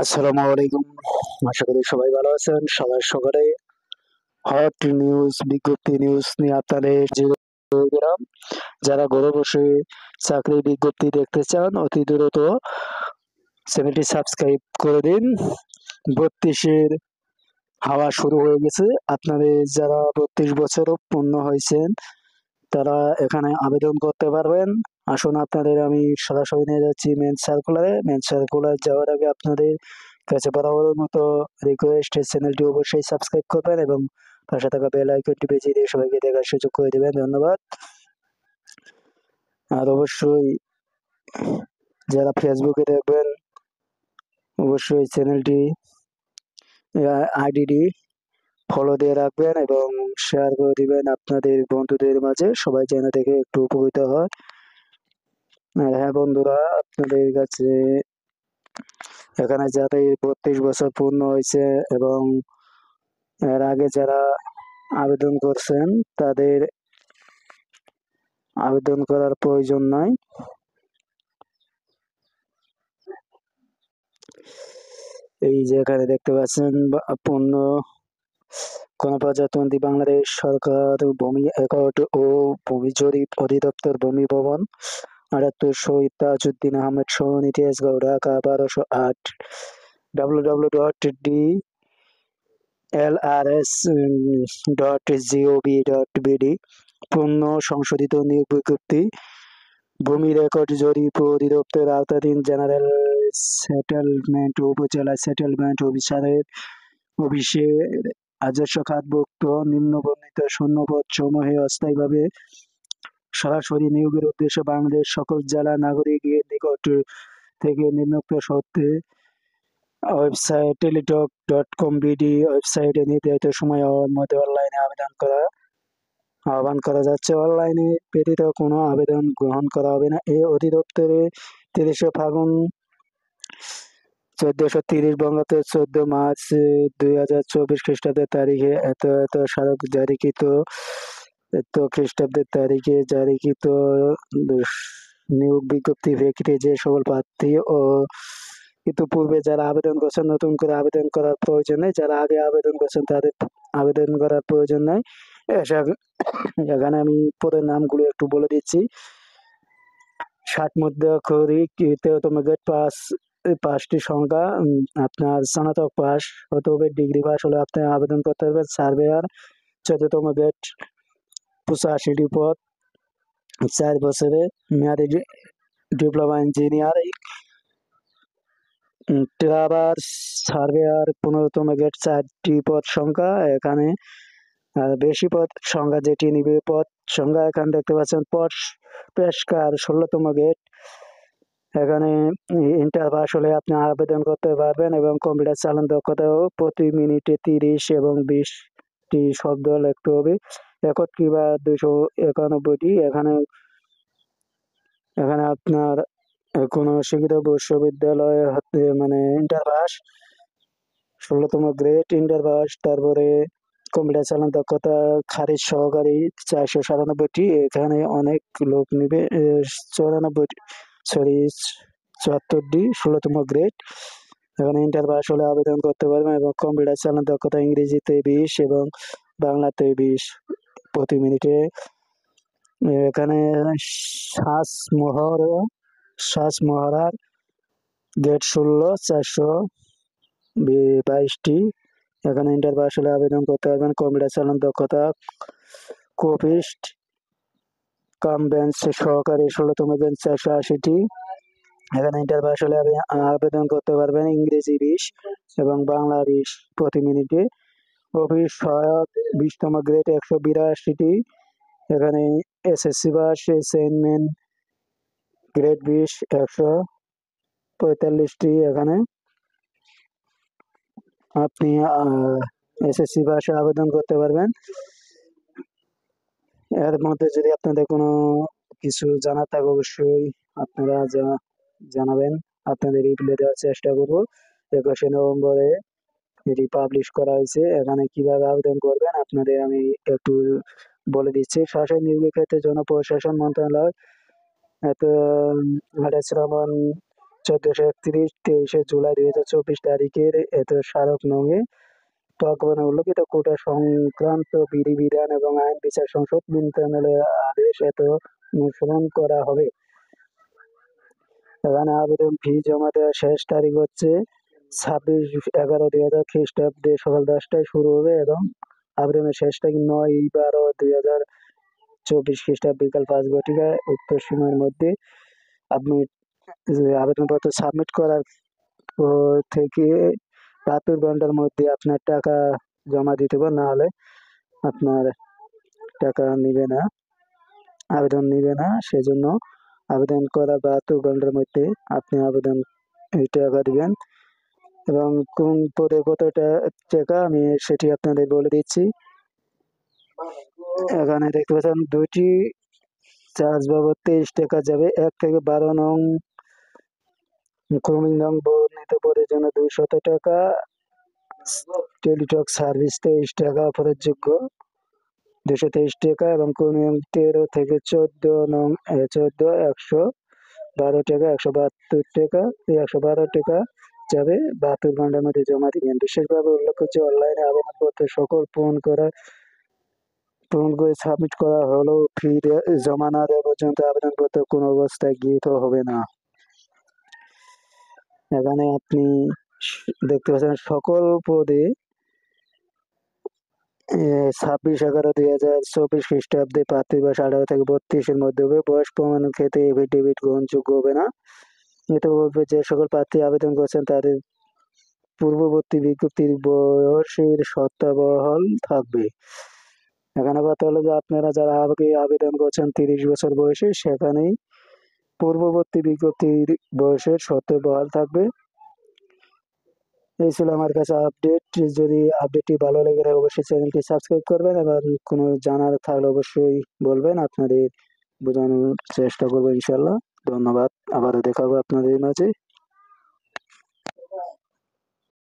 আসসালামু আলাইকুম। আশা করি সবাই ভালো আছেন। সবার সকালে হট নিউজ, বিজ্ঞপ্তি নিউজ নিয়ে আপনাদের গেলাম। যারা ঘরে বসে চাকরির বিজ্ঞপ্তি দেখতে চান অতি দ্রুত চ্যানেলটি সাবস্ক্রাইব করে দিন। 32-এর হাওয়া শুরু হয়ে গেছে। আপনাদের যারা 32 বছরও পূর্ণ হয়েছেন তারা এখানে আবেদন করতে পারবেন। আসুন আপনাদের আমি সরাসরি নিয়ে যাচ্ছি মেন সার্কুলার যাওয়ার আগে আপনাদের কাছে বরাবরের মতো রিকোয়েস্ট, চ্যানেলটি অবশ্যই সাবস্ক্রাইব করবেন এবং পাশে থাকা বেল আইকনটি বেজে দিয়ে সবাইকে দেখার সুযোগ করে দেবেন। ধন্যবাদ। আর অবশ্যই যারা ফেসবুকে দেখবেন অবশ্যই চ্যানেলটি আইডিটি ফলো দিয়ে রাখবেন এবং শেয়ার করে দিবেন আপনাদের বন্ধুদের মাঝে, সবাই যেন দেখে একটু উপকৃত হয়। আর হ্যাঁ বন্ধুরা, আপনাদের কাছে এখানে যাদের 32 বছর পূর্ণ হয়েছে এবং এর আগে যারা আবেদন করছেন তাদের আবেদন করার প্রয়োজন নাই। এই যে এখানে দেখতে পাচ্ছেন পূর্ণ গণপ্রজাতন্ত্রী বাংলাদেশ সরকার ভূমি অ্যাকর্ড ও ভূমি জরিপ অধিদপ্তর ভূমি ভবন 78 শহীদ তাজউদ্দিন আহমেদ সরণি তেজগাঁও ঢাকা 1208 www.dlrs.gov.bd পূর্ণ সংশোধিত নিয়োগ বিজ্ঞপ্তি। ভূমি রেকর্ড জরিপ অধিদপ্তর আওতাধীন জেনারেল সেটেলমেন্ট উপজেলা সেটেলমেন্ট অফিসে রাজস্ব খাতভুক্ত নিম্নবর্ণিত শূন্যপদ সমূহে অস্থায়ীভাবে সরাসরি নিয়োগের উদ্দেশ্যে বাংলাদেশ সকল জেলা নাগরিকের নিকট থেকে নিম্নোক্ত শর্তে ওয়েবসাইট টেলিটক.com.bd ওয়েবসাইটে নির্ধারিত সময়ের মধ্যে অনলাইনে আহ্বান করা যাচ্ছে। অনলাইনে ব্যতীত কোনো আবেদন গ্রহণ করা হবে না। এই অধিদপ্তরে 30 ফাল্গুন 1430 বঙ্গাব্দ 14 মার্চ 2024 খ্রিস্টাব্দের তারিখে এত স্মারক খ্রিস্টাব্দের তারিখে জারিকৃত নিয়োগ বিজ্ঞপ্তি প্রেক্ষিতে যে সকল প্রার্থী ও ইতিপূর্বে যারা আবেদন করছেন নতুন করে আবেদন করার প্রয়োজন নেই, যারা আগে আবেদন করছেন তাদের আবেদন করার প্রয়োজন নাই। এখানে আমি পদের নামগুলো একটু বলে দিচ্ছি। 60 মধ্যক্ষরী তৃতীয়তম গ্রেড পাঁচটি সংখ্যা, আপনার স্নাতক পাস হতে হবে, ডিগ্রি পাস হলে আপনি আবেদন করতে পারবেন। সার্ভেয়ার 14তম গ্রেড 85টি পদ, 4 বছরের মেয়াদি ডিপ্লোমা ইঞ্জিনিয়ারিং। ট্রাভার্স সার্ভেয়ার 15তম গ্রেড 4টি পদ সংখ্যা। এখানে বেশি পদ সংখ্যা যেটি নিবে পদ সংখ্যা এখানে দেখতে পাচ্ছেন। পেশকার 16তম গ্রেড, এখানে ইন্টার পাস হলে আপনি আবেদন করতে পারবেন এবং কম্পিউটার চালান দক্ষতাও প্রতি মিনিটে 30 এবং 20টি শব্দ লিখতে হবে। রেকর্ড কিংবা 291টি। এখানে আপনার কোনো শিক্ষিত বিশ্ববিদ্যালয় হতে মানে ইন্টার পাস 16তম গ্রেড ইন্টার পাস, তারপরে কম্পিউটার চালান দক্ষতা খারিজ সহকারী 497টি। এখানে অনেক লোক নিবে 74টি 16তম গ্রেড। এখানে ইন্টার পাস হলে আবেদন করতে পারবেন এবং কম্পিউটার চালান দক্ষতা ইংরেজিতে 20 এবং বাংলাতে 20 প্রতি মিনিটে। এখানে শ্বাসমূহারার গ্রেড 16 422টি। এখানে ইন্টার পাস হলে আবেদন করতে পারবেন। কম্পিউটার চালান দক্ষতা কোপিস্ট কাম বেঞ্চ সহকারী 16তম বেঞ্চ 480টি। এখানে ইন্টার পাস হলে আবেদন করতে পারবেন। ইংরেজি 20 এবং বাংলা 20 প্রতি মিনিটে। অফিস সহায়ক 20তম গ্রেড 182টি। এখানে এসএসসি পাস অ্যাসাইনমেন্ট গ্রেড 20 145টি। এখানে আপনি এসএসসি পাশে আবেদন করতে পারবেন। এর মধ্যে যদি আপনাদের কোনো কিছু জানার থাকে অবশ্যই আপনারা জানাবেন, আপনাদের রিপ্লাই দেওয়ার চেষ্টা করব। 21শে নভেম্বরে এটি পাবলিশ করা হয়েছে। এখানে কিভাবে আবেদন করবেন আপনাদের আমি একটু বলে দিচ্ছি। সরাসরি নিয়োগের ক্ষেত্রে জনপ্রশাসন মন্ত্রণালয় এত 28 শ্রাবণ 1431 23শে জুলাই 2024 তারিখের এত স্মারক নঙে প্রজ্ঞাপনে উল্লেখিত কোটা সংক্রান্ত বিধিবিধান এবং আইন বিচার সংসদ মন্ত্রণালয়ের আদেশ এত অনুসরণ করা হবে। এখানে আবেদন ফি জমা দেওয়ার শেষ তারিখ হচ্ছে 26/11/2000 খ্রিস্টাব্দে সকাল 10টায় শুরু হবে এবং আবেদনের শেষ তারিখ 9/12/2024 খ্রিস্টাব্দে বিকাল 5 ঘটিকায়। উক্ত সময়ের মধ্যে আপনি আবেদনপত্র সাবমিট করার পর থেকে 72 ঘন্টার মধ্যে আপনার টাকা জমা দিতে হবে, না হলে আপনার টাকা নিবে না, আবেদন নিবে না। সেজন্য আবেদন করার 72 ঘন্টার মধ্যে আপনি আবেদন টাকা দিবেন। এবং কোন পদে কত টাকা আমি সেটি আপনাদের বলে দিচ্ছি। এখানে দেখতে পাচ্ছেন দুইটি চার্জ বাবদ 23 টাকা যাবে। 1 থেকে 12 নং ক্রমিক নং বর্ণিত পদের জন্য 200 টাকা, টেলিটক সার্ভিস 23 টাকা অফারের যোগ্য 223 টাকা, এবং ক্রমিক 13 থেকে 14 নং 14 112 টাকা 172 টাকা। এই 112 টাকা যাবে 72 ঘন্টার মধ্যে জমা দিবেন। বিশেষভাবে উল্লেখ্য যে অনলাইনে আবেদনপত্র সকল পূরণ করে সাবমিট করা হলেও ফি জমা না দেওয়া পর্যন্ত আবেদনপত্র কোনো অবস্থায় গৃহীত হবে না। এখানে আপনি দেখতে পাচ্ছেন সকল পদে 26/11/2024 খ্রিস্টাব্দে প্রার্থীর বয়স 18 থেকে 32-এর মধ্যে হবে। বয়স প্রমাণের ক্ষেত্রে এফিডেভিট গ্রহণযোগ্য হবে না। এতে বলবে যে সকল প্রার্থী আবেদন করছেন তাদের পূর্ববর্তী বিজ্ঞপ্তির বয়সের শর্তাবহাল থাকবে। এখানে কথা হলো যে আপনারা যারা আগে আবেদন করছেন 30 বছর বয়সে, সেখানেই পূর্ববর্তী বিজ্ঞপ্তির বয়সের শর্ত বহাল থাকবে। এই ছিল আমার কাছে আপডেট। যদি আপডেটটি ভালো লেগে থাকে অবশ্যই চ্যানেলটি সাবস্ক্রাইব করবেন, এবং কোনো জানার থাকলে অবশ্যই বলবেন, আপনাদের বোঝানোর চেষ্টা করবো ইনশাল্লাহ। ধন্যবাদ, আবারও দেখা হবে আপনাদের মাঝে।